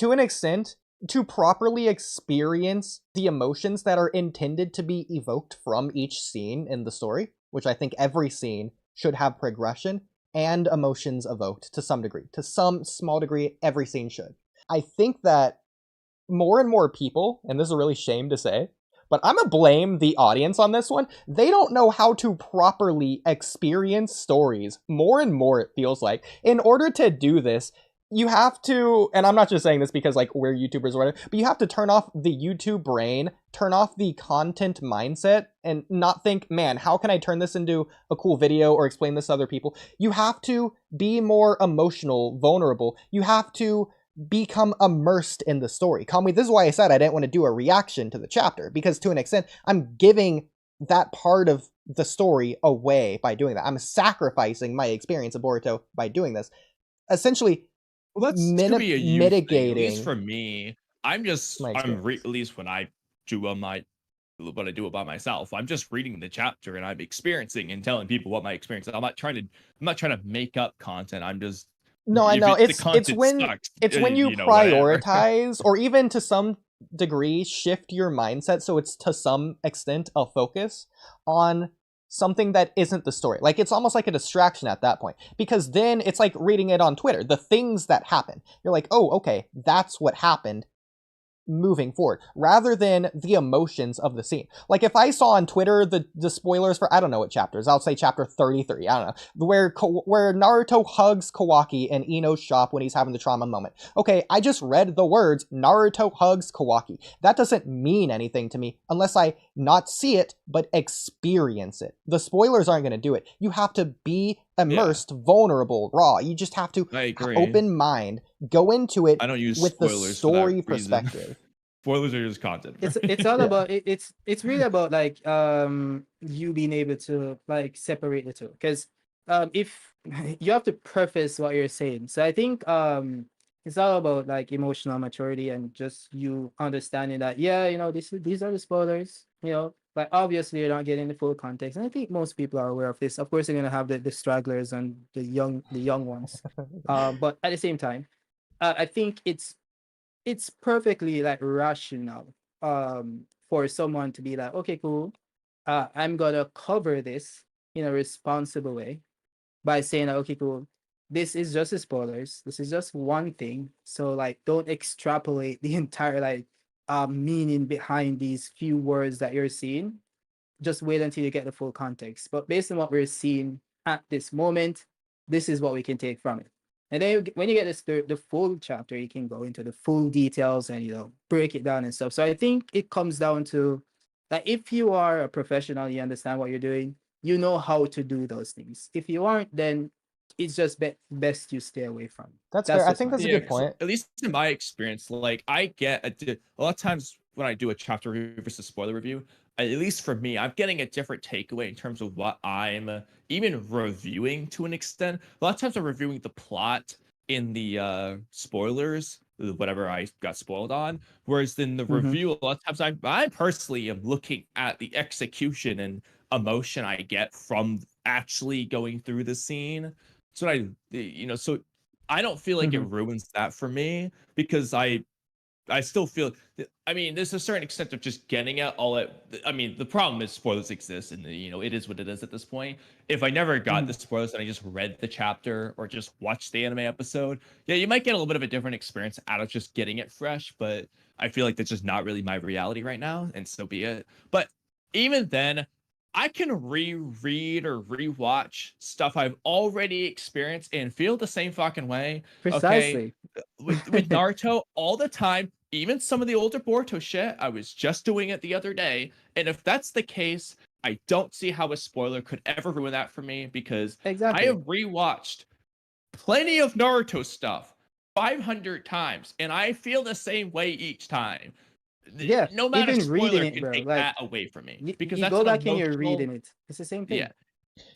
to an extent, to properly experience the emotions that are intended to be evoked from each scene in the story, which I think every scene should have progression and emotions evoked to some degree. To some small degree, every scene should. I think that more and more people, and this is a really shame to say, but I'm gonna blame the audience on this one. They don't know how to properly experience stories. More and more, it feels like. In order to do this, you have to, and I'm not just saying this because like we're YouTubers or whatever, but you have to turn off the YouTube brain, turn off the content mindset, and not think, man, how can I turn this into a cool video or explain this to other people? You have to be more emotional, vulnerable. You have to become immersed in the story. Kamui, this is why I said I didn't want to do a reaction to the chapter, because to an extent, I'm giving that part of the story away by doing that. I'm sacrificing my experience of Boruto by doing this. Essentially, well, that's to be a you mitigating. Thing. At least for me, at least when I do what I do about myself, I'm just reading the chapter and I'm experiencing and telling people what my experience is. I'm not trying to make up content. I'm just no, I know it's when sucks, you prioritize or even to some degree shift your mindset so it's to some extent a focus on something that isn't the story. Like it's almost like a distraction at that point, because then it's like reading it on Twitter, the things that happen. You're like, oh, okay, that's what happened. Moving forward, rather than the emotions of the scene. Like if I saw on Twitter the spoilers for, I don't know what chapters, I'll say chapter 33, I don't know, where Naruto hugs Kawaki in Ino's shop when he's having the trauma moment. Okay, I just read the words Naruto hugs Kawaki. That doesn't mean anything to me unless I not see it but experience it. The spoilers aren't going to do it. You have to be immersed, vulnerable, raw. You just have to open mind, go into it. I don't use with the story perspective. Spoilers are just content. It's all about it's really about like you being able to like separate the two, because if you have to preface what you're saying. So I think it's all about like emotional maturity and just you understanding that these are the spoilers, like obviously you're not getting the full context, and I think most people are aware of this. Of course you're gonna have the stragglers and the young ones, but at the same time I think it's perfectly like rational for someone to be like, okay, cool, I'm gonna cover this in a responsible way by saying, okay, cool, this is just the spoilers, this is just one thing, so like don't extrapolate the entire like meaning behind these few words that you're seeing. Just wait until you get the full context. But based on what we're seeing at this moment, this is what we can take from it. And then when you get the full chapter, you can go into the full details and break it down and stuff. So I think it comes down to that if you are a professional, you understand what you're doing, you know how to do those things. If you aren't, then it's just best you stay away from. That's fair. I think that's a good point. At least in my experience, like I get a lot of times when I do a chapter review versus spoiler review, at least for me, I'm getting a different takeaway in terms of what I'm even reviewing to an extent. A lot of times I'm reviewing the plot in the spoilers, whatever I got spoiled on, whereas in the review, a lot of times I personally am looking at the execution and emotion I get from actually going through the scene. So so I don't feel like it ruins that for me, because I still feel, I mean, there's a certain extent of just getting it all the problem is spoilers exist, and it is what it is at this point. If I never got the spoilers and I just read the chapter or just watched the anime episode, you might get a little bit of a different experience out of just getting it fresh, but I feel like that's just not really my reality right now, and so be it. But even then, I can reread or rewatch stuff I've already experienced and feel the same fucking way. Precisely. Okay? With Naruto all the time, even some of the older Boruto shit, I was just doing it the other day. And if that's the case, I don't see how a spoiler could ever ruin that for me, because I have rewatched plenty of Naruto stuff 500 times, and I feel the same way each time. Yeah, no matter even reading it, can bro, take like, that away from me, because you that's go back and you're reading it. It's the same thing. Yeah.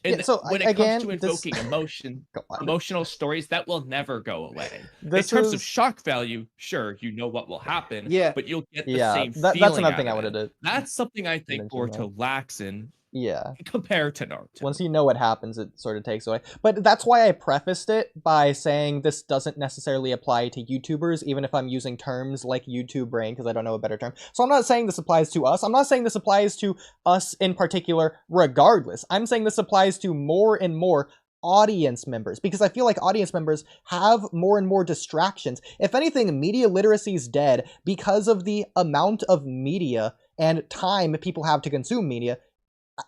And so when it again, comes to invoking emotional stories, that will never go away. In terms of shock value, sure, you know what will happen, but you'll get the same feeling. That's another thing I wanted to. That's something I think Boruto lacks in Yeah. compared to Naruto. Once you know what happens, it sort of takes away. But that's why I prefaced it by saying this doesn't necessarily apply to YouTubers, even if I'm using terms like YouTube brain, because I don't know a better term. So I'm not saying this applies to us. I'm not saying this applies to us in particular regardless. I'm saying this applies to more and more audience members, because I feel like audience members have more and more distractions. If anything, media literacy is dead because of the amount of media and time people have to consume media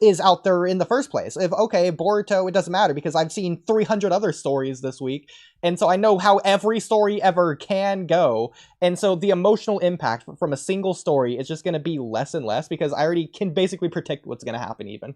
is out there in the first place. If, okay, Boruto, it doesn't matter because I've seen 300 other stories this week, and so I know how every story ever can go, and so the emotional impact from a single story is just going to be less and less because I already can basically predict what's going to happen even.